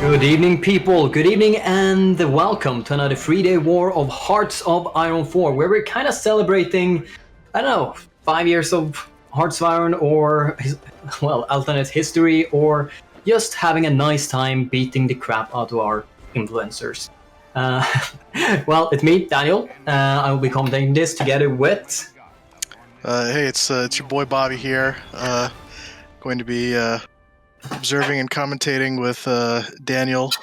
Good evening, people. Good evening, and welcome to another 3-day war of Hearts of Iron 4, where we're kind of celebrating, I don't know, 5 years of Hearts of Iron, or, well, alternate history, or just having a nice time beating the crap out of our influencers. Well, it's me, Daniel. I will be commentating this together with... Hey, it's your boy Bobby here. Going to be observing and commentating with Daniel.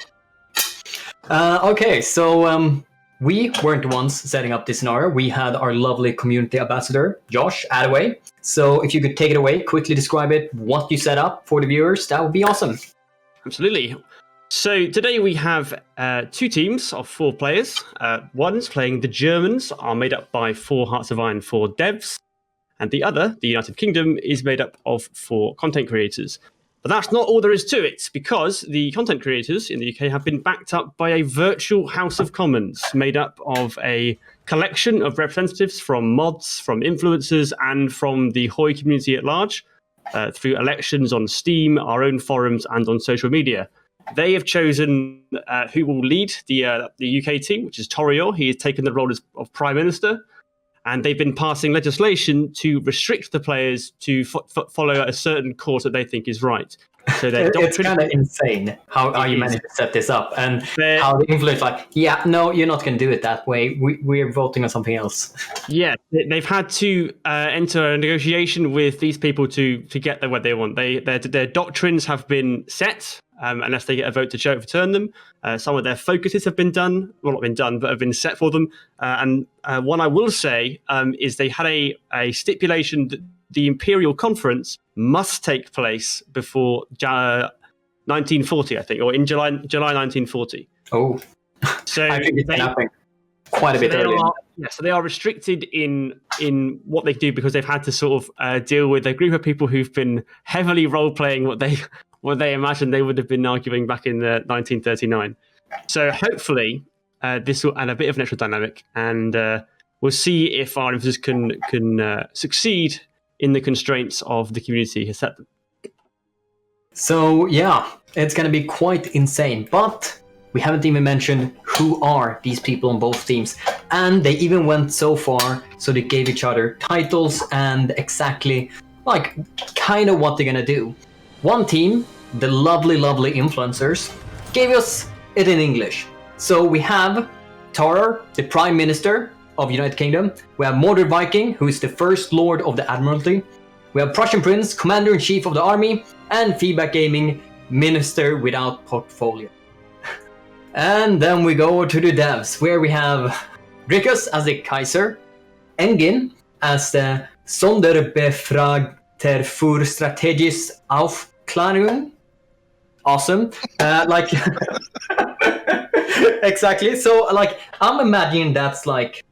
Okay, so we weren't the ones setting up this scenario. We had our lovely community ambassador, Josh Attaway. So if you could take it away, quickly describe it, what you set up for the viewers, that would be awesome. Absolutely. So today we have two teams of 4 players. One's playing the Germans, are made up by 4 Hearts of Iron 4 devs. And the other, the United Kingdom, is made up of 4 content creators. But that's not all there is to it, because the content creators in the UK have been backed up by a virtual House of Commons made up of a collection of representatives from mods, from influencers, and from the HOI community at large, through elections on Steam, our own forums, and on social media. They have chosen who will lead the UK team, which is Taureor. He has taken the role of Prime Minister. And they've been passing legislation to restrict the players to follow a certain course that they think is right. So it's kind of insane how you managed to set this up, and how the influence yeah, no, you're not going to do it that way. We're voting on something else. Yeah, they've had to enter a negotiation with these people to get what they want. Their doctrines have been set. Unless they get a vote to overturn them. Some of their focuses have been done, well, not been done, but have been set for them. And one I will say is they had a stipulation that the Imperial Conference must take place before 1940, I think, or in July 1940. Oh, so I think it's happening quite a bit earlier. So they are restricted in what they do because they've had to sort of deal with a group of people who've been heavily role-playing what they imagined they would have been arguing back in 1939. So hopefully this will add a bit of an extra dynamic, and we'll see if our influencers can succeed in the constraints of the community has set them. So yeah, it's going to be quite insane, but we haven't even mentioned who are these people on both teams. And they even went so far, so they gave each other titles and exactly, kind of what they're going to do. One team, the lovely influencers, gave us it in English. So we have Taureor, the Prime Minister of United Kingdom. We have Mordred Viking, who is the First Lord of the Admiralty. We have PrussianPrince, Commander-in-Chief of the Army, and Feedback Gaming, Minister without portfolio. And then we go to the devs, where we have Rikus as the Kaiser, Engin as the Sonderbefragter für strategische Aufklärung. Awesome. Exactly. So, I'm imagining that's like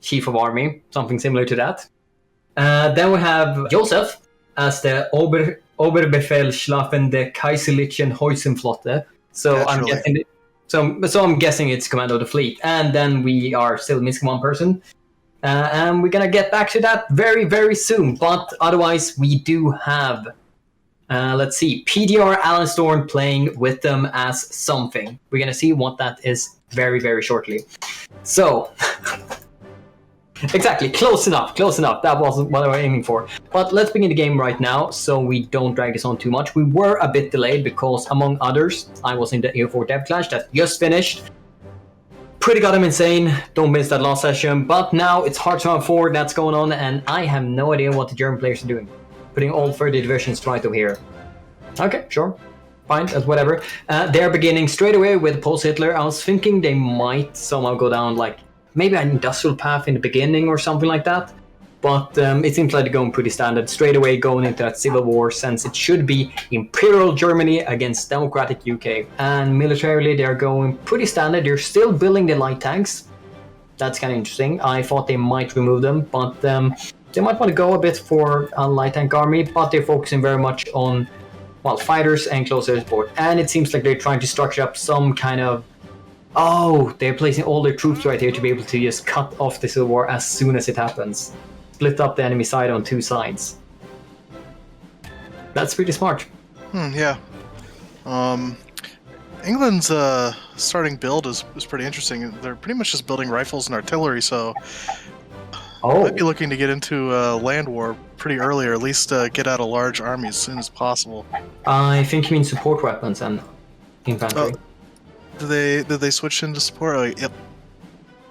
Chief of Army, something similar to that. Then we have Joseph as the Oberbefehlshaber Kaiserlichen Heusenflotte. So I'm guessing it's Commander of the Fleet. And then we are still missing one person. And we're going to get back to that very, very soon. But otherwise, we do have, let's see, PDR Alan Storm playing with them as something. We're going to see what that is very, very shortly. So, exactly, close enough. That wasn't what I was aiming for. But let's begin the game right now, so we don't drag this on too much. We were a bit delayed because, among others, I was in the AO4 Dev Clash that just finished. Pretty goddamn insane. Don't miss that last session. But now it's Hearts of Iron 4 that's going on, and I have no idea what the German players are doing. Putting all 30 divisions right over here. Okay, sure. Fine, that's whatever. They're beginning straight away with post-Hitler. I was thinking they might somehow go down, maybe an industrial path in the beginning or something like that. But it seems like they're going pretty standard. Straight away going into that civil war, since it should be Imperial Germany against Democratic UK. And militarily, they're going pretty standard. They're still building the light tanks. That's kind of interesting. I thought they might remove them, but they might want to go a bit for a light tank army, but they're focusing very much on, fighters and close air support. And it seems like they're trying to structure up some kind of... Oh, they're placing all their troops right here to be able to just cut off the civil war as soon as it happens. Split up the enemy side on 2 sides. That's pretty smart. Yeah. England's starting build is pretty interesting. They're pretty much just building rifles and artillery, so Oh, might be looking to get into land war pretty early, or at least get out a large army as soon as possible. I think you mean support weapons and infantry. Did they switch into support? Oh, yep.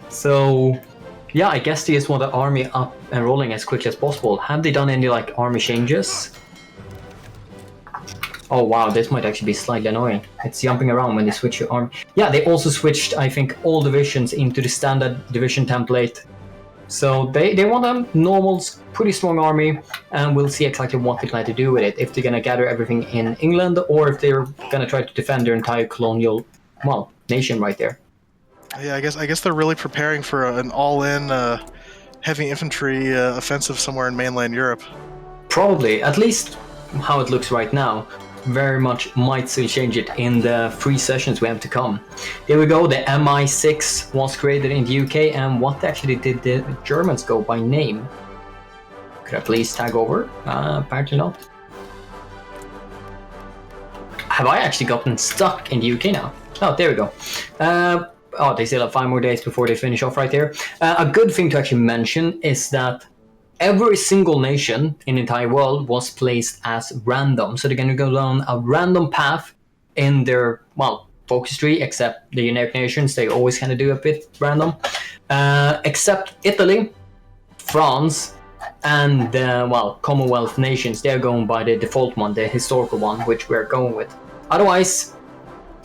So, yeah, I guess they just want the army up and rolling as quickly as possible. Have they done any like army changes? Oh wow, this might actually be slightly annoying. It's jumping around when they switch your army. Yeah, they also switched, I think, all divisions into the standard division template. So they want a normal, pretty strong army, and we'll see exactly what they plan to do with it. If they're gonna gather everything in England, or if they're gonna try to defend their entire colonial, well, nation right there. Yeah, I guess they're really preparing for an all-in heavy infantry offensive somewhere in mainland Europe. Probably, at least how it looks right now. Very much might still change it in the 3 sessions we have to come. Here we go, the MI6 was created in the UK, and what actually did the Germans go by name? Could I please tag over? Apparently not. Have I actually gotten stuck in the UK now? Oh, there we go. Oh, they still have 5 more days before they finish off right there. A good thing to actually mention is that every single nation in the entire world was placed as random. So they're going to go down a random path in their, well, focus tree, except the United Nations. They always kind of do a bit random. Except Italy, France, and, well, Commonwealth nations. They're going by the default one, the historical one, which we're going with. Otherwise,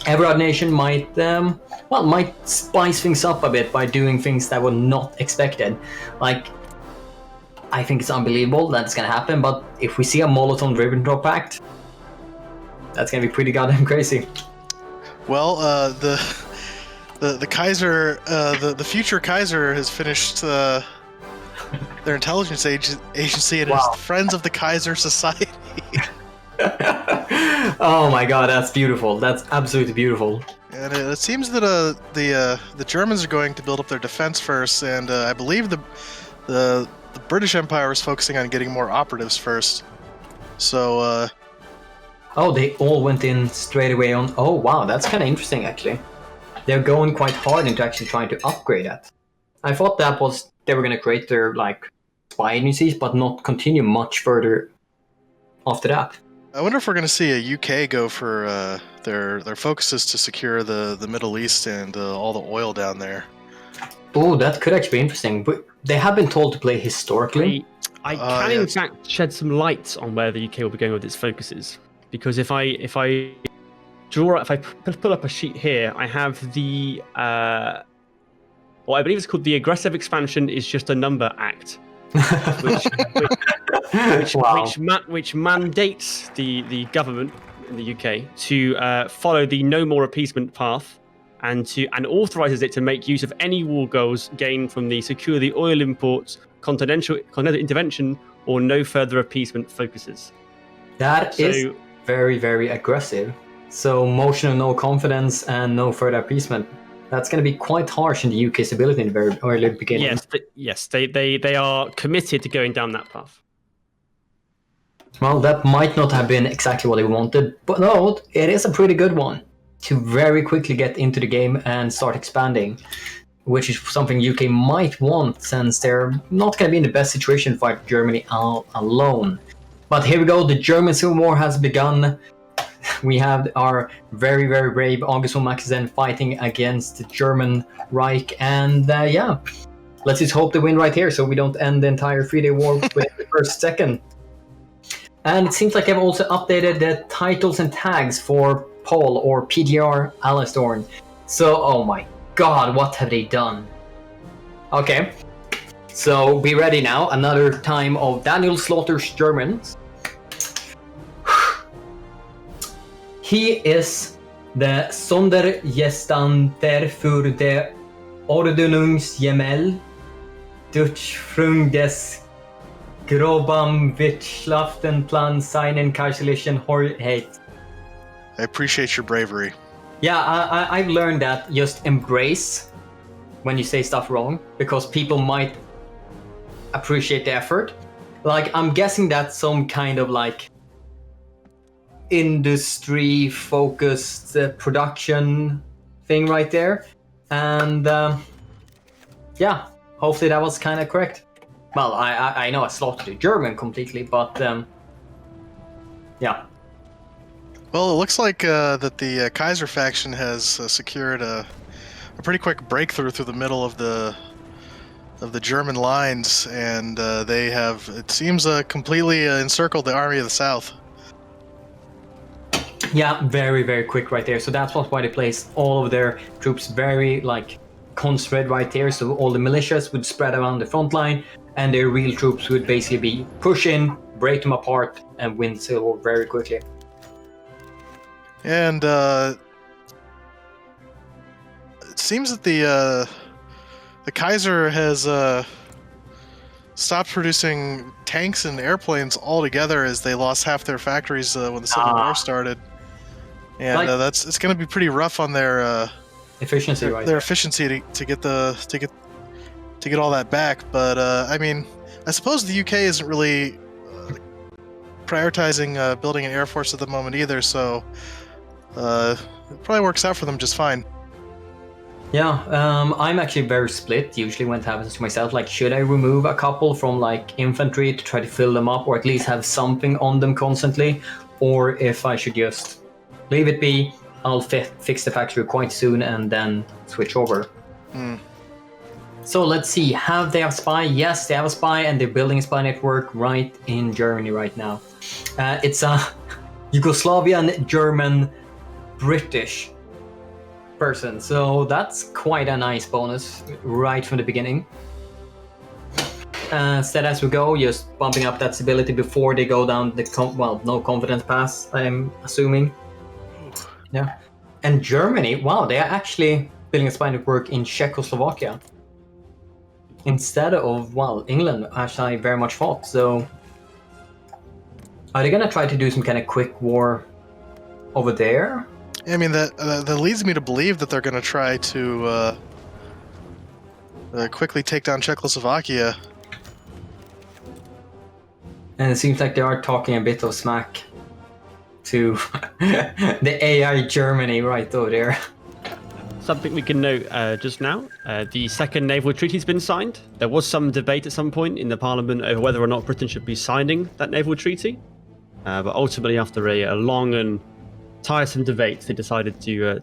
every other nation might, might spice things up a bit by doing things that were not expected. Like, I think it's unbelievable that it's gonna happen, but if we see a Molotov-Ribbentrop Pact, that's gonna be pretty goddamn crazy. Well, the Kaiser, the future Kaiser has finished their intelligence agency and Wow. is Friends of the Kaiser Society. Oh my god, that's beautiful. That's absolutely beautiful. And it seems that the Germans are going to build up their defense first, and I believe the British Empire is focusing on getting more operatives first. So, Oh, they all went in straight away on... Oh wow, that's kind of interesting actually. They're going quite hard into actually trying to upgrade that. I thought that was... They were going to create their, like, spy agencies, but not continue much further after that. I wonder if we're going to see a UK go for their focus is to secure the Middle East and all the oil down there. Oh, that could actually be interesting. But they have been told to play historically. I can in fact shed some light on where the UK will be going with its focuses, because if I pull up a sheet here, I have the what I believe is called the Aggressive Expansion is Just a Number Act, which mandates the government in the UK to follow the no more appeasement path, and authorizes it to make use of any war goals gained from the secure the oil imports, continental intervention, or no further appeasement focuses. That is very, very aggressive. So motion of no confidence and no further appeasement. That's going to be quite harsh in the UK's ability in the very early beginning. Yes, they are committed to going down that path. Well, that might not have been exactly what they wanted, but no, it is a pretty good one to very quickly get into the game and start expanding, which is something UK might want since they're not going to be in the best situation to fight Germany alone. But here we go, the German Civil War has begun. We have our very, very brave August von Maxen fighting against the German Reich, and yeah, let's just hope they win right here so we don't end the entire 3-day war within the first second. And it seems like they've also updated the titles and tags for Paul or PDR Alastorn. So, oh my god, what have they done? Okay, so be ready now. Another time of Daniel Slaughter's Germans. He is the Sondergestanter für de Ordnungsgemälde Durchführung des Grobam-Wirtschaftsplan seinen kaiserlichen Hoheit. I appreciate your bravery. Yeah, I've learned that just embrace when you say stuff wrong, because people might appreciate the effort. Like, I'm guessing that's some kind of like industry-focused production thing right there. And yeah, hopefully that was kind of correct. Well, I know I slaughtered the German completely, but yeah. Well, it looks like that the Kaiser faction has secured a pretty quick breakthrough through the middle of the German lines, and they have, it seems, completely encircled the army of the south. Yeah, very, very quick right there. So that's why they placed all of their troops very, like, concentrated right there. So all the militias would spread around the front line, and their real troops would basically be push in, break them apart, and win the Civil War very quickly. And it seems that the Kaiser has stopped producing tanks and airplanes altogether, as they lost half their factories when the Civil War started. And Like- it's going to be pretty rough on their Efficiency, right? their efficiency to get all that back. But I mean, I suppose the UK isn't really prioritizing building an air force at the moment either, so it probably works out for them just fine. Yeah, I'm actually very split usually when it happens to myself. Like, should I remove a couple from like infantry to try to fill them up, or at least have something on them constantly, or if I should just leave it be? I'll fix the factory quite soon and then switch over. So let's see, have they have spy? Yes, they have a spy, and they're building a spy network right in Germany right now. It's a Yugoslavian, German, British person, so that's quite a nice bonus right from the beginning. Instead, as we go, just bumping up that stability before they go down the no confidence pass, I'm assuming. Yeah. And Germany, wow, they are actually building a spy network in Czechoslovakia instead of, well, England, as I very much thought. So are they gonna try to do some kind of quick war over there? I mean, that leads me to believe that they're going to try to quickly take down Czechoslovakia. And it seems like they are talking a bit of smack to the AI Germany right over there. Something we can note just now, the second naval treaty has been signed. There was some debate at some point in the parliament over whether or not Britain should be signing that naval treaty. But ultimately, after a long and tiresome debate, they decided to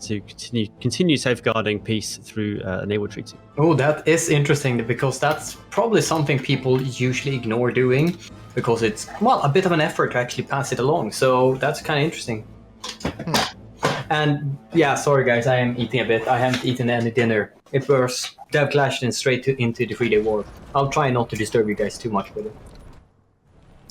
continue safeguarding peace through a naval treaty. Oh, that is interesting, because that's probably something people usually ignore doing, because it's, well, a bit of an effort to actually pass it along. So that's kind of interesting. And yeah, sorry guys, I am eating a bit. I haven't eaten any dinner. It was dev clashed and straight into the 3-day war. I'll try not to disturb you guys too much with it.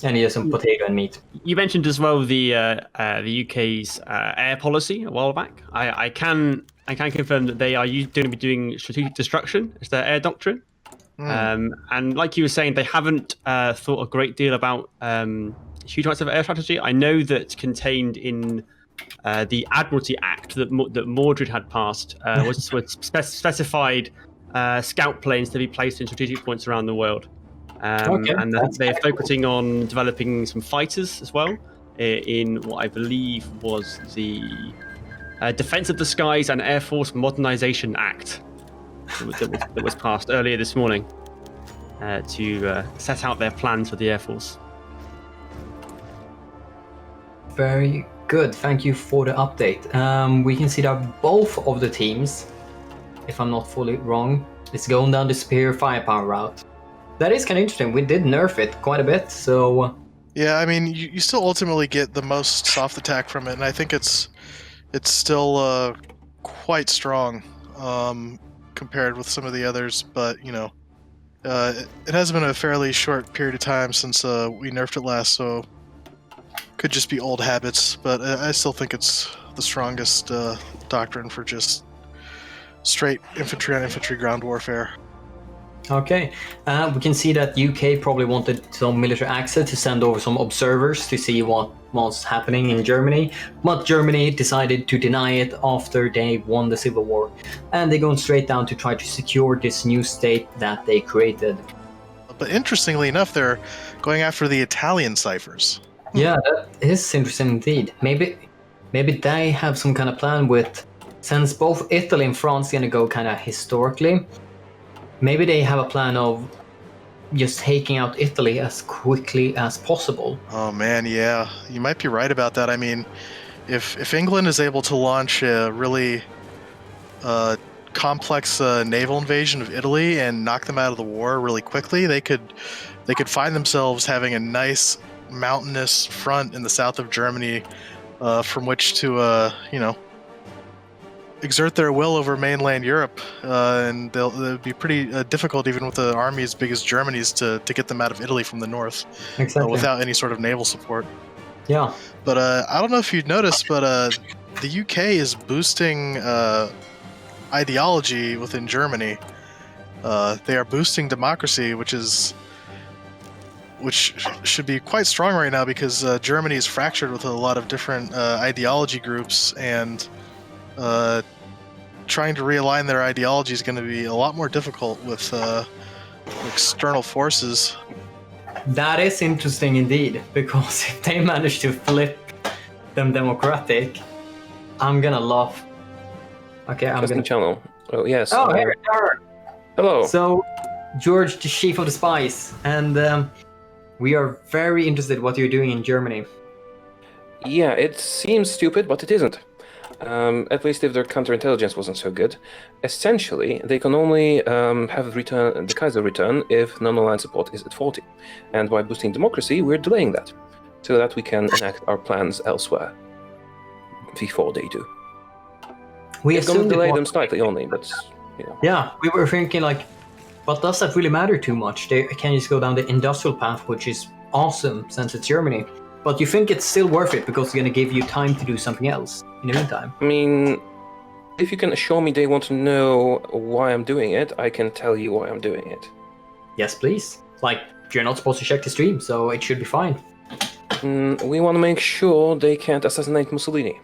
And here's some potato and meat. You mentioned as well the UK's air policy a while back. I can confirm that they are going to be doing strategic destruction as their air doctrine. And like you were saying, they haven't thought a great deal about huge amounts of air strategy. I know that contained in the Admiralty Act that Mordred had passed was specified scout planes to be placed in strategic points around the world. And they are focusing on developing some fighters as well in what I believe was the Defense of the Skies and Air Force Modernization Act that was passed earlier this morning to set out their plans for the Air Force. Very good. Thank you for the update. We can see that both of the teams, if I'm not fully wrong, is going down the superior firepower route. That is kind of interesting. We did nerf it quite a bit, so... Yeah, I mean, you still ultimately get the most soft attack from it, and I think it's still quite strong compared with some of the others, but, you know, it has been a fairly short period of time since we nerfed it last, so could just be old habits, but I still think it's the strongest doctrine for just straight infantry on infantry ground warfare. Okay, we can see that UK probably wanted some military access to send over some observers to see what was happening in Germany, but Germany decided to deny it after they won the Civil War, and they're going straight down to try to secure this new state that they created. But interestingly enough, they're going after the Italian ciphers. Yeah, that is interesting indeed. Maybe they have some kind of plan with, since both Italy and France are gonna go kind of historically. Maybe they have a plan of just taking out Italy as quickly as possible. Oh man, yeah, you might be right about that. I mean, if England is able to launch a really complex naval invasion of Italy and knock them out of the war really quickly, they could find themselves having a nice mountainous front in the south of Germany from which to exert their will over mainland Europe, and it'll be pretty difficult, even with an army as big as Germany's, to get them out of Italy from the north Exactly. without any sort of naval support. Yeah. But I don't know if you'd noticed, but the UK is boosting ideology within Germany. They are boosting democracy, which should be quite strong right now, because Germany is fractured with a lot of different ideology groups, and trying to realign their ideology is going to be a lot more difficult with external forces. That is interesting indeed, because if they manage to flip them democratic, I'm gonna laugh. Okay, I'm Just gonna. the channel. Oh yes. Oh, here, there. Hello. So, George, the chief of the spies, and we are very interested what you're doing in Germany. Yeah, it seems stupid, but it isn't. At least if their counterintelligence wasn't so good. Essentially, they can only have the Kaiser return if non-aligned support is at 40. And by boosting democracy, we're delaying that, so that we can enact our plans elsewhere before they do. We It's going to assumed it delay was- them slightly only, but you know. Yeah, we were thinking like, but does that really matter too much? They can just go down the industrial path, which is awesome since it's Germany. But you think it's still worth it because it's going to give you time to do something else in the meantime? I mean, if you can assure me they want to know why I'm doing it, I can tell you why I'm doing it. Yes, please. Like, you're not supposed to check the stream, so it should be fine. We want to make sure they can't assassinate Mussolini.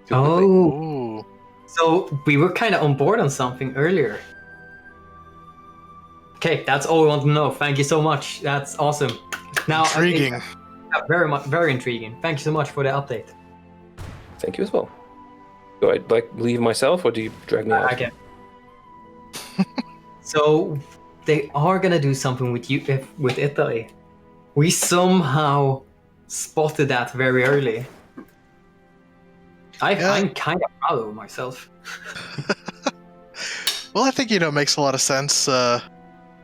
Oh, Ooh. so we were kind of on board on something earlier. Okay, that's all we want to know. Thank you so much. That's awesome. Now, Intriguing. very intriguing. Thank you so much for the update. Thank you as well. Do I leave myself, or do you drag me out? Okay. So they are gonna do something with with Italy. We somehow spotted that very early. I'm kind of proud of myself. Well, I think it makes a lot of sense.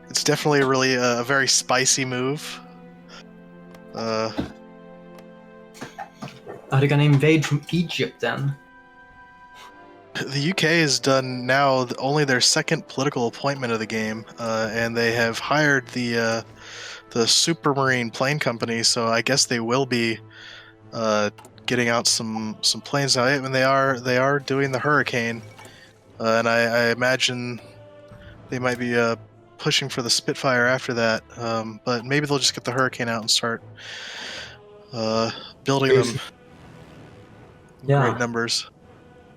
It's definitely really a very spicy move. Are they gonna invade from Egypt then? The UK has done now only their second political appointment of the game, and they have hired the Supermarine plane company. So I guess they will be getting out some planes now. I mean, they are doing the Hurricane, and I imagine they might be pushing for the Spitfire after that. But maybe they'll just get the Hurricane out and start building them. in Yeah. Great numbers.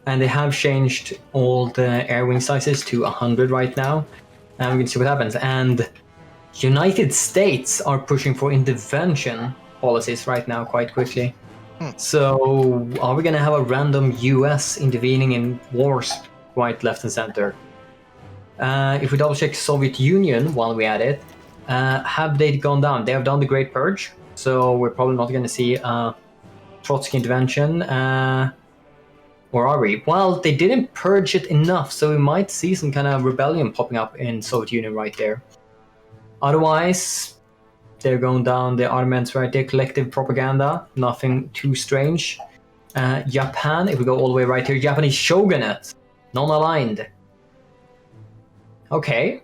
And they have changed all the air wing sizes to 100 right now. And we can see what happens. And United States are pushing for intervention policies right now quite quickly. So are we going to have a random US intervening in wars right, left and center? If we double check Soviet Union while we at it, have they gone down? They have done the Great Purge. So we're probably not going to see Trotsky intervention. Or are we? Well, they didn't purge it enough, so we might see some kind of rebellion popping up in Soviet Union right there. Otherwise, they're going down the Ottomans right there, collective propaganda, nothing too strange. Japan, if we go all the way right here, Japanese shogunate, non-aligned. Okay.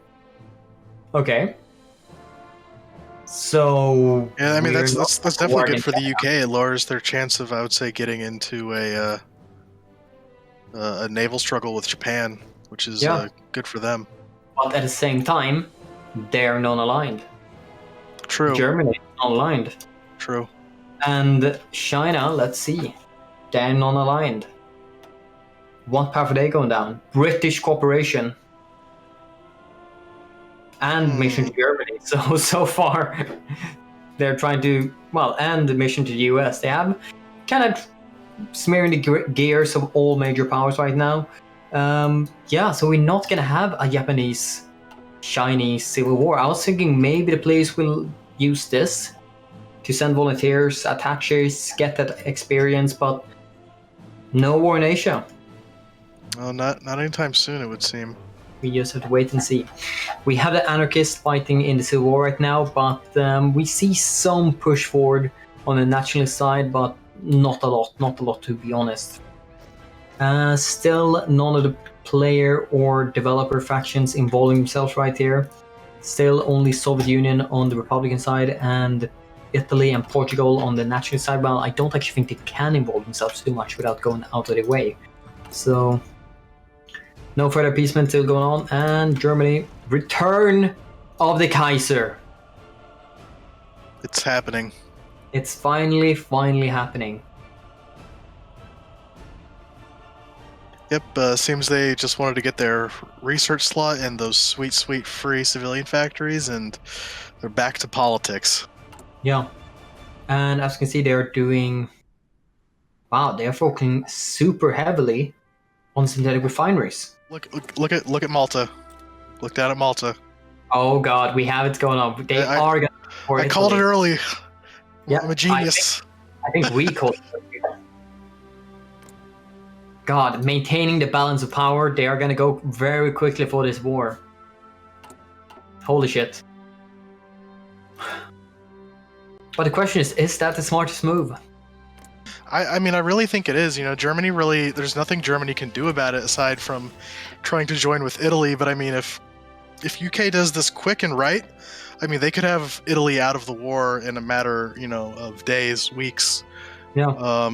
So Yeah, I mean we're that's not definitely warring good for the China. UK. It lowers their chance of, I would say, getting into a naval struggle with Japan, which is good for them. But at the same time, they're non-aligned. True. Germany is non-aligned. True. And China, let's see. They're non-aligned. What path are they going down? British cooperation. And mission to Germany. So far, They're trying to, end the mission to the US. They have kind of smearing the gears of all major powers right now. So we're not gonna have a Japanese Chinese civil war. I was thinking maybe the players will use this to send volunteers, attaches, get that experience, but no war in Asia. Well, not anytime soon, it would seem. We just have to wait and see. We have the anarchists fighting in the civil war right now, but we see some push forward on the nationalist side, but not a lot to be honest. Still, none of the player or developer factions involving themselves right here. Still, only Soviet Union on the Republican side and Italy and Portugal on the nationalist side. Well, I don't actually think they can involve themselves too much without going out of their way. So, no further appeasement still going on. And Germany, return of the Kaiser. It's happening. It's finally happening. Yep, seems they just wanted to get their research slot in those sweet free civilian factories, and they're back to politics. Yeah. And as you can see, they're doing... Wow, they're focusing super heavily on synthetic refineries. Look at Malta. Look down at Malta. Oh god, we have it going on. They are going to... I called it early. Yeah, I'm a genius. I think we called it early. God, maintaining the balance of power, they are going to go very quickly for this war. Holy shit. But the question is that the smartest move? I mean, I really think it is. You know, Germany really, there's nothing Germany can do about it aside from trying to join with Italy. But I mean, if UK does this quick and right, I mean, they could have Italy out of the war in a matter, of days, weeks. Yeah.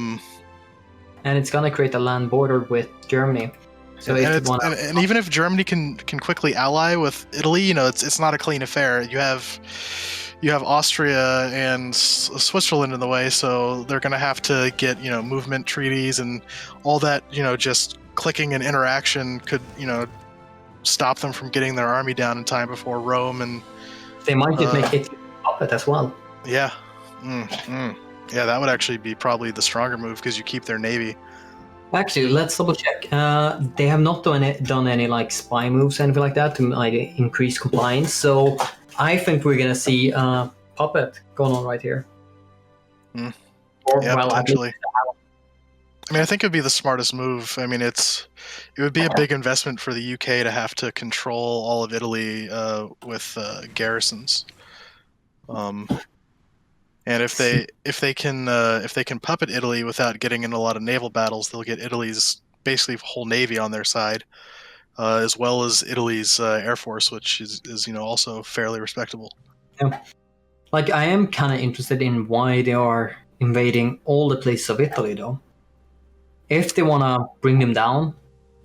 And it's gonna create a land border with Germany. So and even if Germany can quickly ally with Italy, it's not a clean affair. You have Austria and Switzerland in the way, so they're gonna have to get movement treaties and all that. Just clicking and interaction could stop them from getting their army down in time before Rome, and they might just make it puppet as well. Yeah. Yeah, that would actually be probably the stronger move because you keep their navy. Actually, let's double check. They have not done any like spy moves or anything like that to like increase compliance. So I think we're gonna see puppet going on right here. Yeah, potentially. I mean, I think it would be the smartest move. I mean, it would be a big investment for the UK to have to control all of Italy with garrisons. And if they can puppet Italy without getting in a lot of naval battles, they'll get Italy's basically whole navy on their side, as well as Italy's air force, which is also fairly respectable. Yeah. Like, I am kind of interested in why they are invading all the places of Italy, though. If they want to bring them down,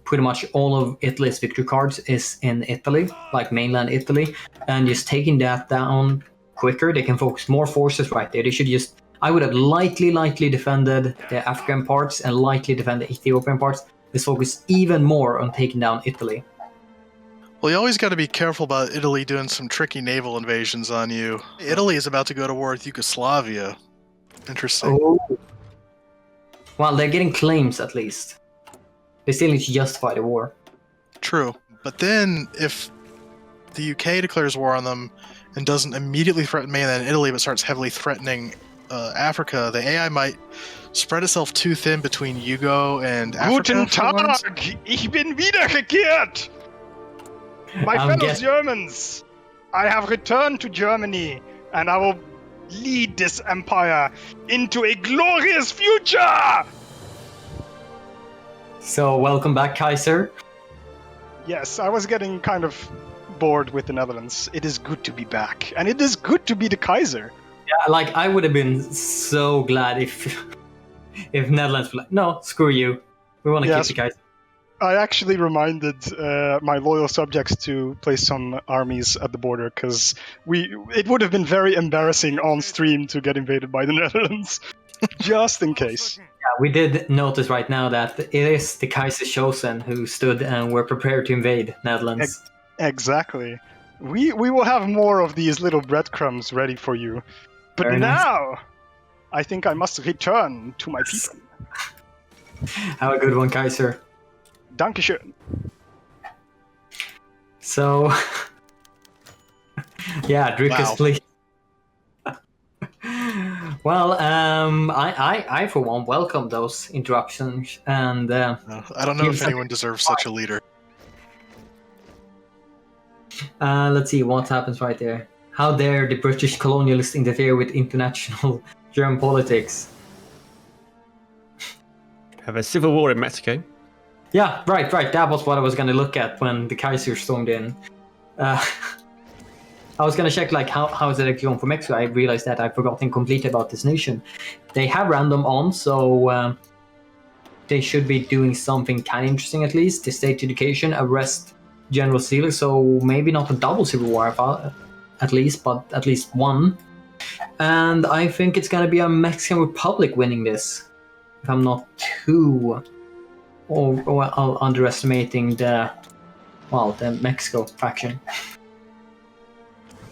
pretty much all of Italy's victory cards is in Italy, like mainland Italy, and just taking that down quicker, they can focus more forces right there. They should just... I would have lightly defended the African parts and lightly defend the Ethiopian parts. Let's focus even more on taking down Italy. Well, you always got to be careful about Italy doing some tricky naval invasions on you. Italy is about to go to war with Yugoslavia. Interesting. Oh. Well, they're getting claims at least. They still need to justify the war. True. But then, if the UK declares war on them and doesn't immediately threaten mainland Italy, but starts heavily threatening Africa, the AI might spread itself too thin between Yugo and Africa. Guten Tag! Ich bin wiedergekehrt! My fellow Germans! I have returned to Germany, and I will lead this empire into a glorious future! So, welcome back, Kaiser. Yes, I was getting kind of bored with the Netherlands. It is good to be back, and it is good to be the Kaiser. Yeah, like, I would have been so glad if Netherlands were like, no, screw you. We want to keep the Kaiser. I actually reminded my loyal subjects to place some armies at the border, because it would have been very embarrassing on stream to get invaded by the Netherlands, just in case. Yeah, we did notice right now that it is the Kaiser Chosen who stood and were prepared to invade Netherlands. Exactly. We will have more of these little breadcrumbs ready for you. But Very nice. now, I think I must return to my people. Have a good one, Kaiser. Dankeschön. So, yeah, Dricus, Wow. please. Well, I for one welcome those interruptions, and I don't know if anyone deserves such a leader. let's see what happens right there. How dare the British colonialists interfere with international German politics? Have a civil war in Mexico. Yeah, right. That was what I was going to look at when the Kaiser stormed in. I was going to check like how is it actually going for Mexico. I realized that I've forgotten completely about this nation. They have random on, so they should be doing something kind of interesting at least. The state education, arrest General Sealer, so maybe not a double civil war at least, but at least one. And I think it's going to be a Mexican Republic winning this, if I'm not too or underestimating the Mexico faction.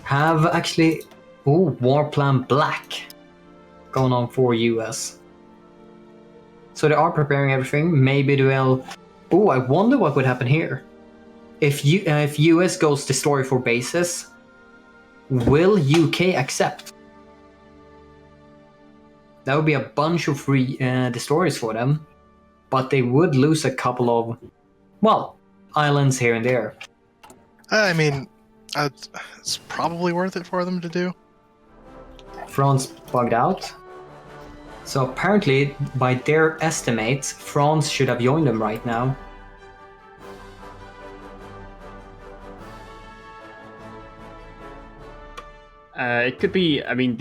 Have actually War Plan Black going on for US. So they are preparing everything. Maybe they will. I wonder what would happen here. If US goes destroy for bases, will UK accept? That would be a bunch of free destroyers for them, but they would lose a couple of, islands here and there. I mean, it's probably worth it for them to do. France bugged out. So apparently, by their estimates, France should have joined them right now. It could be. I mean,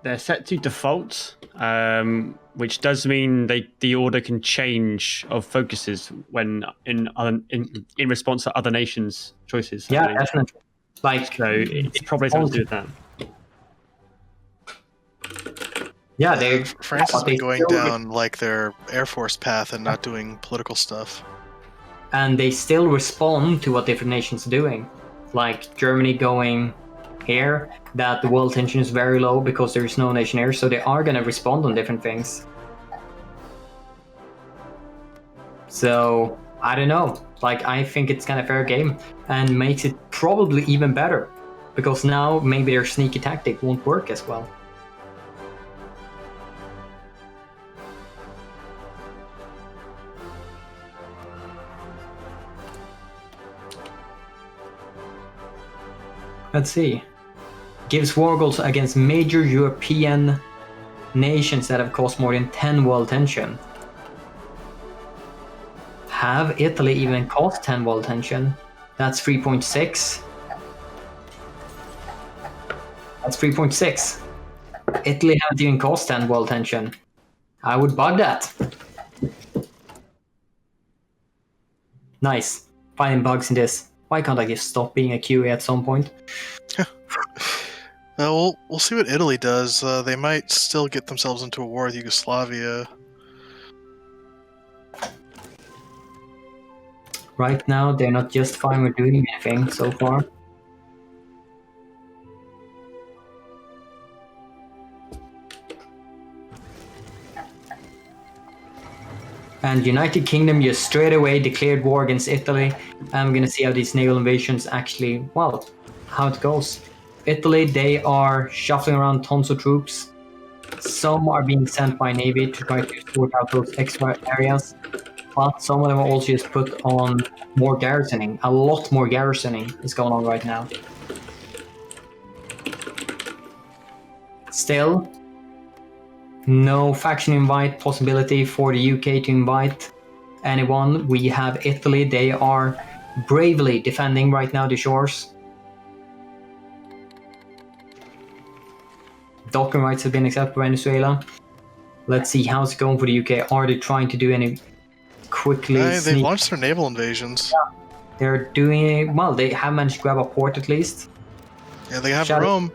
they're set to default, which does mean the order can change of focuses when in response to other nations' choices. Yeah, definitely. Like, so it's probably something to do with that. Yeah, France has been going down like their Air Force path and not doing political stuff. And they still respond to what different nations are doing. Like Germany going here, that the world tension is very low because there is no nation here, so they are going to respond on different things. So, I don't know. Like, I think it's kind of fair game and makes it probably even better because now maybe their sneaky tactic won't work as well. Let's see. Gives war goals against major European nations that have caused more than 10 world tension. Have Italy even caused 10 world tension? That's 3.6. That's 3.6. Italy haven't even caused 10 world tension. I would bug that. Nice. Finding bugs in this. Why can't I just stop being a QA at some point? We'll see what Italy does. They might still get themselves into a war with Yugoslavia. Right now, they're not justifying or doing anything so far. And United Kingdom just straight away declared war against Italy. I'm gonna see how these naval invasions actually, how it goes. Italy, they are shuffling around tons of troops. Some are being sent by Navy to try to sort out those extra areas. But some of them are also just put on more garrisoning. A lot more garrisoning is going on right now. Still, no faction invite possibility for the UK to invite anyone. We have Italy. They are bravely defending right now the shores. Docking rights have been accepted by Venezuela. Let's see how it's going for the UK. Are they trying to do any quickly? They launched their naval invasions. Yeah, they're doing well. They have managed to grab a port at least. Yeah, they have Rome.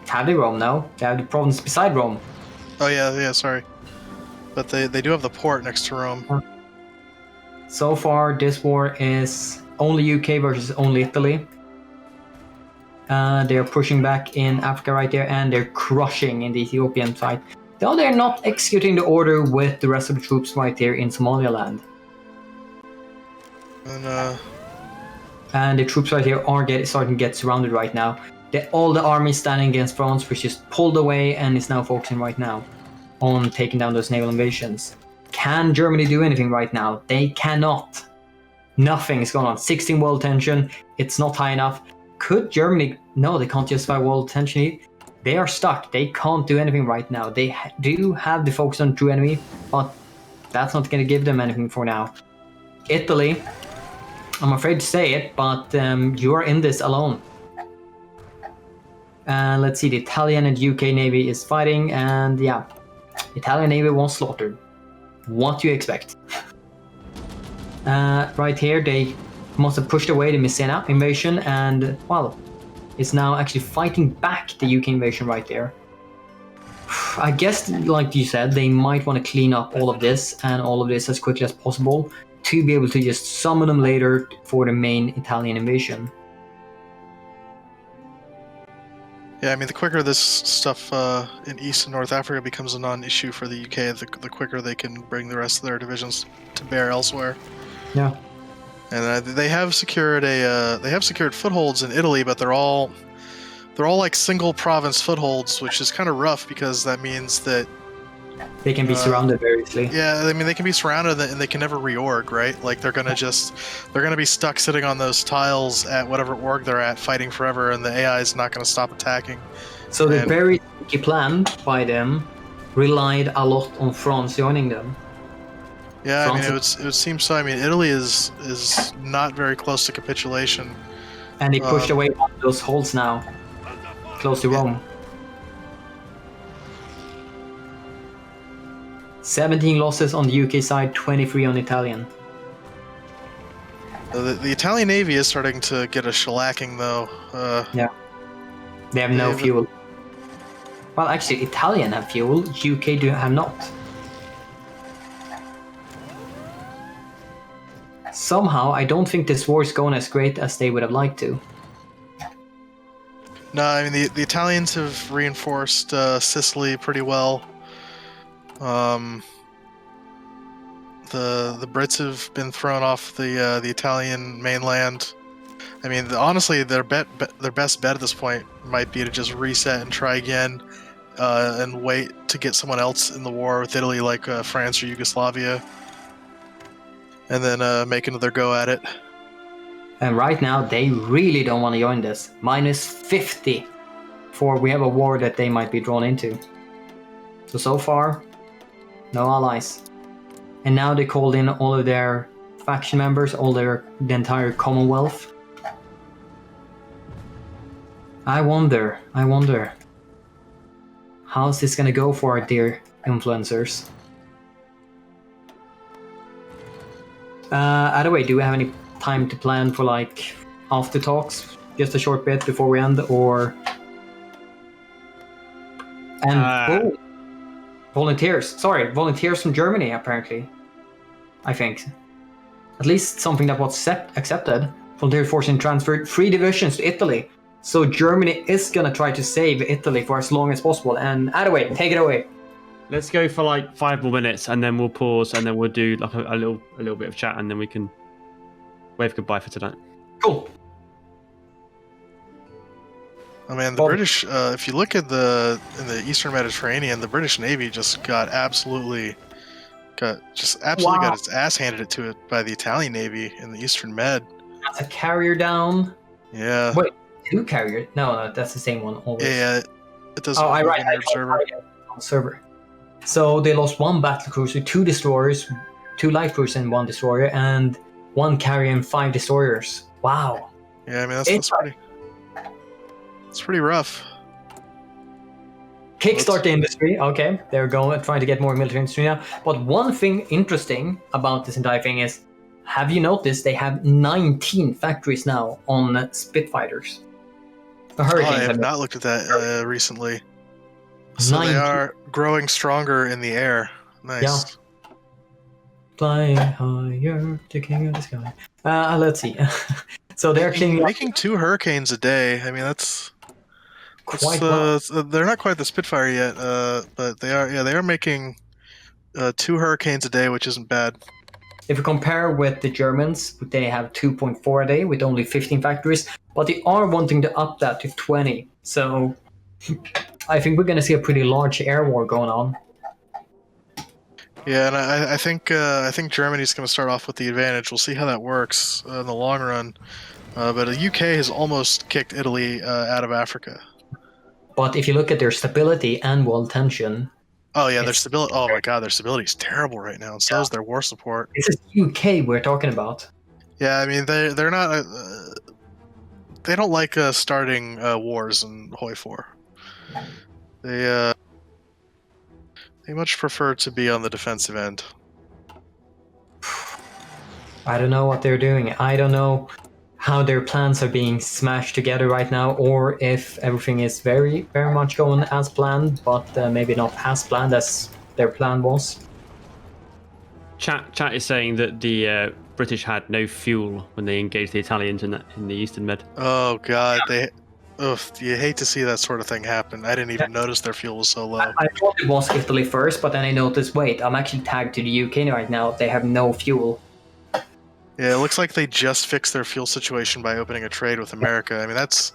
Have they Rome now? They have the province beside Rome. Oh yeah, sorry. But they do have the port next to Rome. So far, this war is only UK versus only Italy. They're pushing back in Africa right there, and they're crushing in the Ethiopian side. Though they're not executing the order with the rest of the troops right there in Somaliland. And the troops right here are starting to get surrounded right now. All the armies standing against France was just pulled away and is now focusing right now on taking down those naval invasions. Can Germany do anything right now? They cannot. Nothing is going on. 16 world tension. It's not high enough. Could Germany? No, they can't justify world tension. They are stuck. They can't do anything right now. They do have the focus on true enemy, but that's not going to give them anything for now. Italy, I'm afraid to say it, but you are in this alone. Let's see, the Italian and UK Navy is fighting, and yeah, Italian Navy was slaughtered. What do you expect? Right here, they must have pushed away the Messina invasion, and, well, is now actually fighting back the UK invasion right there. I guess, like you said, they might want to clean up all of this and all of this as quickly as possible to be able to just summon them later for the main Italian invasion. Yeah, I mean, the quicker this stuff in East and North Africa becomes a non-issue for the UK, the quicker they can bring the rest of their divisions to bear elsewhere. Yeah. And they have secured footholds in Italy, but they're all like single province footholds, which is kind of rough because that means that they can be surrounded very easily. Yeah, I mean they can be surrounded and they can never reorg, right? Like they're gonna be stuck sitting on those tiles at whatever org they're at, fighting forever, and the AI is not gonna stop attacking. So the very tricky plan by them relied a lot on France joining them. Yeah, I mean, it would seem so. I mean, Italy is not very close to capitulation. And they pushed away one of those holes now, close to Rome. 17 losses on the UK side, 23 on the Italian. The Italian Navy is starting to get a shellacking, though. Yeah. They have no fuel. Well, actually, Italian have fuel, UK have not. Somehow, I don't think this war is going as great as they would have liked to. No, I mean, the Italians have reinforced Sicily pretty well. The Brits have been thrown off the Italian mainland. I mean, honestly, their best bet at this point might be to just reset and try again, and wait to get someone else in the war with Italy, like France or Yugoslavia, and then make another go at it. And right now, they really don't want to join this. Minus 50 for we have a war that they might be drawn into. So far, no allies. And now they called in all of their faction members, the entire Commonwealth. I wonder, how's this gonna go for our dear influencers? Either way, do we have any time to plan for like after talks? Just a short bit before we end, or? And volunteers from Germany, apparently. I think. At least something that was accepted. Volunteer forces transferred 3 divisions to Italy. So Germany is gonna try to save Italy for as long as possible. And either way, take it away. Let's go for like 5 more minutes, and then we'll pause, and then we'll do like a little bit of chat, and then we can wave goodbye for tonight. Cool. I mean, the British. If you look at in the Eastern Mediterranean, the British Navy just absolutely got its ass handed to it by the Italian Navy in the Eastern Med. That's a carrier down. Yeah.Ait, 2 carriers? No, that's the same one always. Yeah, it doesn't. Oh, I write on server. So they lost 1 battle cruiser, 2 destroyers, 2 light cruisers and 1 destroyer, and 1 carrier and 5 destroyers. Wow. Yeah, I mean it's pretty rough. Kickstart the industry. Okay, they're trying to get more military industry now. But one thing interesting about this entire thing is, have you noticed they have 19 factories now on Spitfires? The Hurricanes. I have not looked at that recently. So 19. They are growing stronger in the air. Nice. Yeah. Flying higher, taking of the sky. Let's see. So they're cleaning up making 2 hurricanes a day. I mean, that's quite well. they're not quite the Spitfire yet, but they are. Yeah, they are making 2 hurricanes a day, which isn't bad. If you compare with the Germans, they have 2.4 a day with only 15 factories, but they are wanting to up that to 20. So I think we're going to see a pretty large air war going on. Yeah, and I think Germany's going to start off with the advantage. We'll see how that works in the long run. But the UK has almost kicked Italy out of Africa. But if you look at their stability and world tension... Oh yeah, their stability. Oh my god, their stability is terrible right now, and so is their war support. This is UK we're talking about. Yeah, I mean they're not. They don't like starting wars in Hoi 4. They much prefer to be on the defensive end. I don't know what they're doing. I don't know how their plans are being smashed together right now, or if everything is very, very much going as planned, but maybe not as planned as their plan was. Chat is saying that the British had no fuel when they engaged the Italians in the Eastern Med. Oh god, you hate to see that sort of thing happen. I didn't even notice their fuel was so low. I thought it was Italy first, but then I noticed, wait, I'm actually tagged to the UK right now. They have no fuel. Yeah, it looks like they just fixed their fuel situation by opening a trade with America. I mean, that's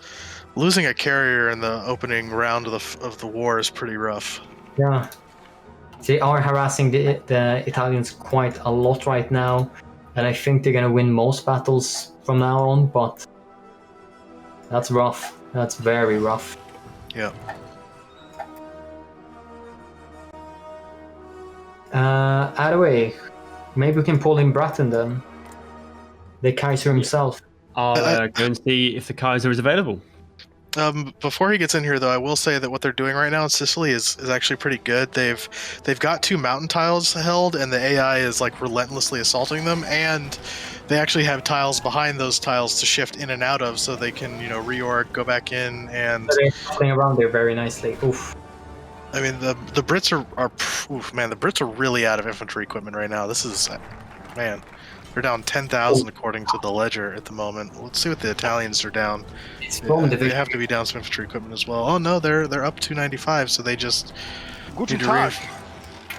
losing a carrier in the opening round of the war is pretty rough. Yeah, they are harassing the Italians quite a lot right now, and I think they're gonna win most battles from now on. But that's rough. That's very rough. Yeah. Either way, maybe we can pull in Bratyn then. The Kaiser himself. I'll go and see if the Kaiser is available. Before he gets in here, though, I will say that what they're doing right now in Sicily is actually pretty good. They've got 2 mountain tiles held, and the AI is like relentlessly assaulting them, and they actually have tiles behind those tiles to shift in and out of, so they can reorg, go back in, and They're playing around there very nicely. Oof. I mean the Brits are the Brits are really out of infantry equipment right now. This is man. They're down 10,000 according to the ledger at the moment. Let's see what the Italians are down. They have to be down some infantry equipment as well. Oh no, they're up 295, so they just Guten Tag.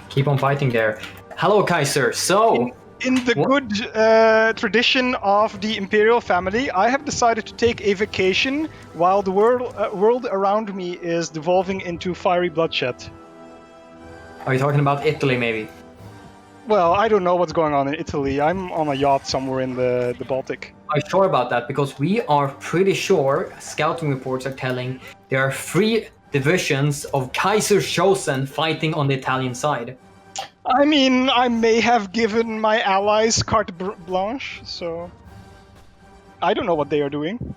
Keep on fighting there. Hello, Kaiser. So, in the good tradition of the imperial family, I have decided to take a vacation while the world around me is devolving into fiery bloodshed. Are you talking about Italy, maybe? Well, I don't know what's going on in Italy. I'm on a yacht somewhere in the Baltic. I'm sure about that because we are pretty sure, scouting reports are telling, there are 3 divisions of Kaiser's Chosen fighting on the Italian side. I mean, I may have given my allies carte blanche, so I don't know what they are doing.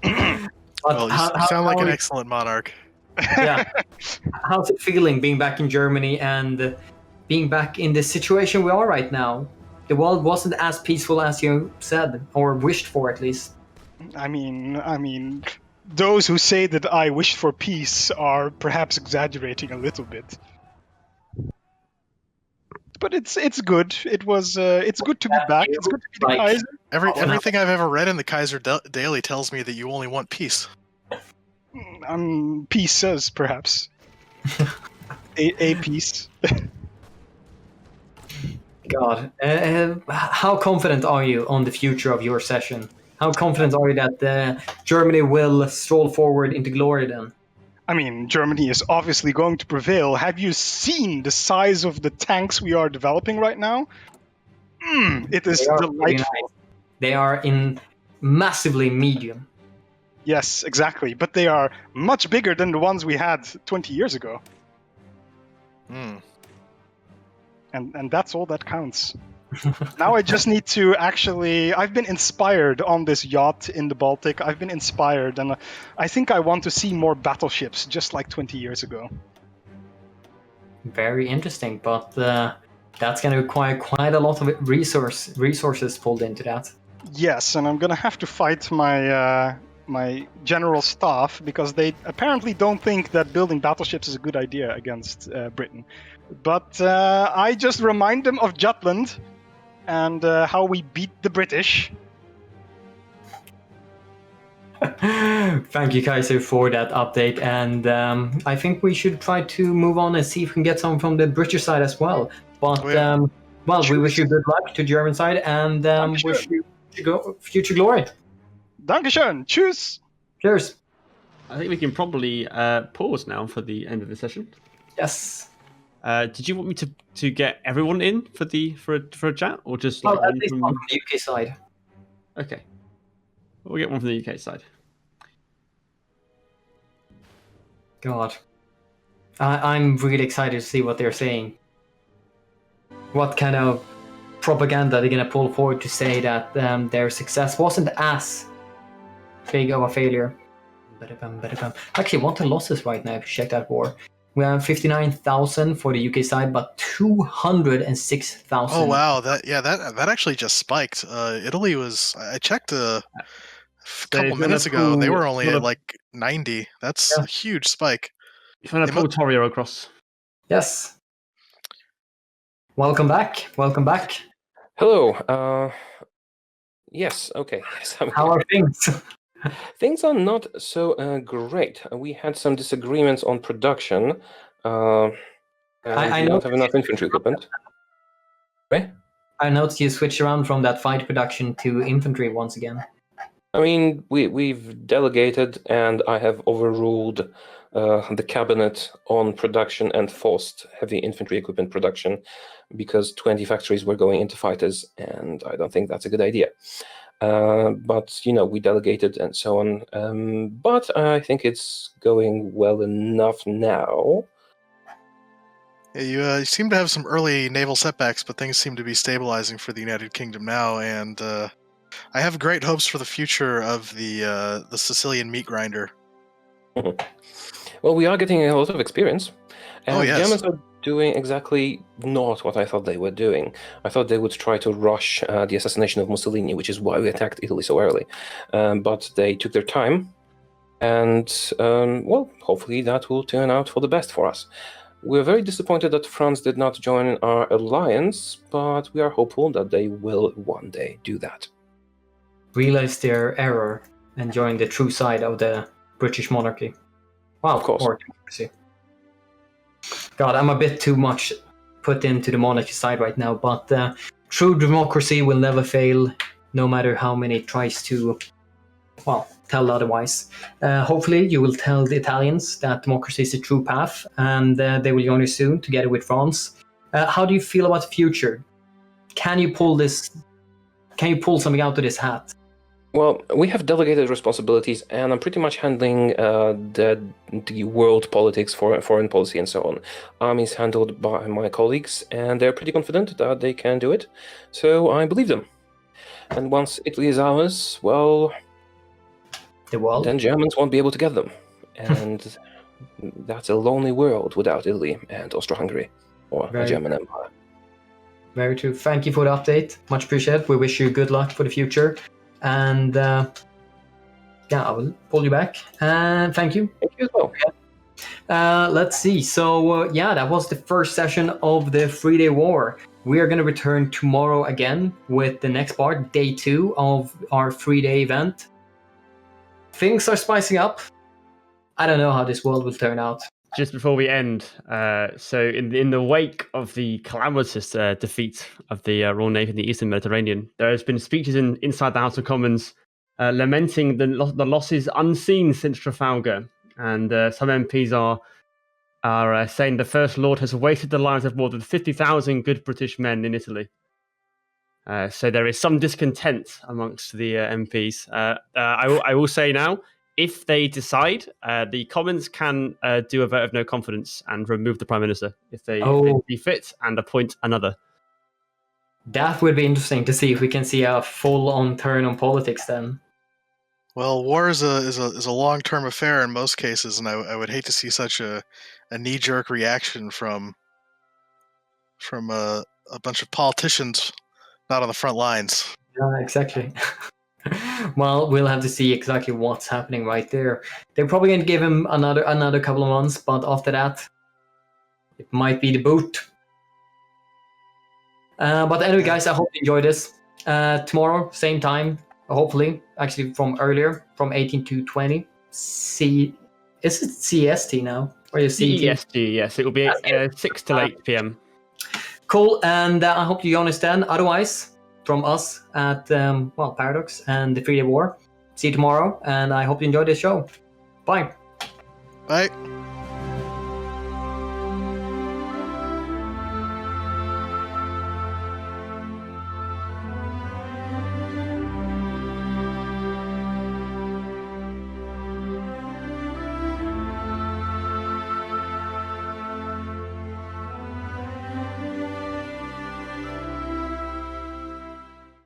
Well, you sound like an excellent monarch. Yeah. How's it feeling being back in Germany and being back in the situation we are right now? The world wasn't as peaceful as you said, or wished for at least. I mean, those who say that I wished for peace are perhaps exaggerating a little bit. But it's good. It's good to be back. It's good to be the Kaiser. Everything I've ever read in the Kaiser Daily tells me that you only want peace. Peace says perhaps a peace. God, how confident are you on the future of your session? How confident are you that Germany will stroll forward into glory then? I mean, Germany is obviously going to prevail. Have you seen the size of the tanks we are developing right now? It is delightful. They are in massively medium. Yes, exactly. But they are much bigger than the ones we had 20 years ago. And that's all that counts. Now I just need to I've been inspired on this yacht in the Baltic. I've been inspired, and I think I want to see more battleships, just like 20 years ago. Very interesting, but that's going to require quite a lot of resources pulled into that. Yes, and I'm going to have to fight my general staff, because they apparently don't think that building battleships is a good idea against Britain. But I just remind them of Jutland and how we beat the British, Thank you, Kaiser, for that update. And I think we should try to move on and see if we can get some from the British side as well. But, Oh, yeah. we wish you good luck to German side and wish you future glory. Dankeschön. Tschüss. Cheers. I think we can probably pause now for the end of the session. Yes. Did you want me to get everyone in for a chat, or just like At least one from the UK side. Okay, we'll get one from the UK side. God, I'm really excited to see what they're saying. What kind of propaganda they're gonna pull forward to say that their success wasn't as big of a failure. Actually, what are losses right now? If you check that war, we have 59,000 for the UK side, but 206,000. Oh wow, that actually just spiked. Italy was. I checked a couple minutes ago. They were only at like 90. That's a huge spike. If I'm gonna pull Taureor across. Yes. Welcome back. Welcome back. Hello. Yes. Okay. Yes, How are things? Things are not so great. We had some disagreements on production. I don't have enough infantry equipment. Right? I noticed you switched around from that fight production to infantry once again. I mean, we've delegated, and I have overruled the cabinet on production and forced heavy infantry equipment production because 20 factories were going into fighters, and I don't think that's a good idea. But, we delegated and so on. But I think it's going well enough now. Yeah, you seem to have some early naval setbacks, but things seem to be stabilizing for the United Kingdom now, and I have great hopes for the future of the Sicilian meat grinder. Well, we are getting a lot of experience. And yes. The Germans are doing exactly not what I thought they were doing. I thought they would try to rush the assassination of Mussolini, which is why we attacked Italy so early. But they took their time, and, hopefully that will turn out for the best for us. We're very disappointed that France did not join our alliance, but we are hopeful that they will one day do that. Realize their error and join the true side of the British monarchy. Wow, of course. Or democracy. God, I'm a bit too much put into the monarchy side right now, but true democracy will never fail, no matter how many tries to, tell otherwise. Hopefully, you will tell the Italians that democracy is the true path, and they will join you soon, together with France. How do you feel about the future? Can you pull something out of this hat? Well, we have delegated responsibilities, and I'm pretty much handling the world politics, foreign policy, and so on. Army is handled by my colleagues, and they're pretty confident that they can do it. So I believe them. And once Italy is ours, well, then Germans won't be able to get them. And that's a lonely world without Italy and Austro-Hungary, or a German Empire. Very true. Thank you for the update. Much appreciated. We wish you good luck for the future. And I will pull you back. And thank you. Thank you as well. Let's see. So, that was the first session of the 3-day war. We are going to return tomorrow again with the next part, day 2 of our 3-day event. Things are spicing up. I don't know how this world will turn out. Just before we end, so in the wake of the calamitous defeat of the Royal Navy in the Eastern Mediterranean, there has been speeches inside the House of Commons lamenting the losses unseen since Trafalgar, and some MPs are saying the First Lord has wasted the lives of more than 50,000 good British men in Italy. So there is some discontent amongst the MPs. I will say now, if they decide, the Commons can do a vote of no confidence and remove the Prime Minister if they see fit and appoint another. That would be interesting to see if we can see a full-on turn on politics then. Well, war is a long-term affair in most cases, and I would hate to see such a knee-jerk reaction from a bunch of politicians not on the front lines. Yeah, exactly. Well, we'll have to see exactly what's happening right there. They're probably going to give him another couple of months, but after that, it might be the boot. But anyway, guys, I hope you enjoyed this. Tomorrow, same time, hopefully, actually from earlier, from 18 to 20. Is it CST now? Or is it CET? CEST, yes. It will be 6 till 8 p.m. Cool, and I hope you understand. Otherwise, from us at Paradox and the 3-Day War, see you tomorrow, and I hope you enjoyed this show. Bye. Bye.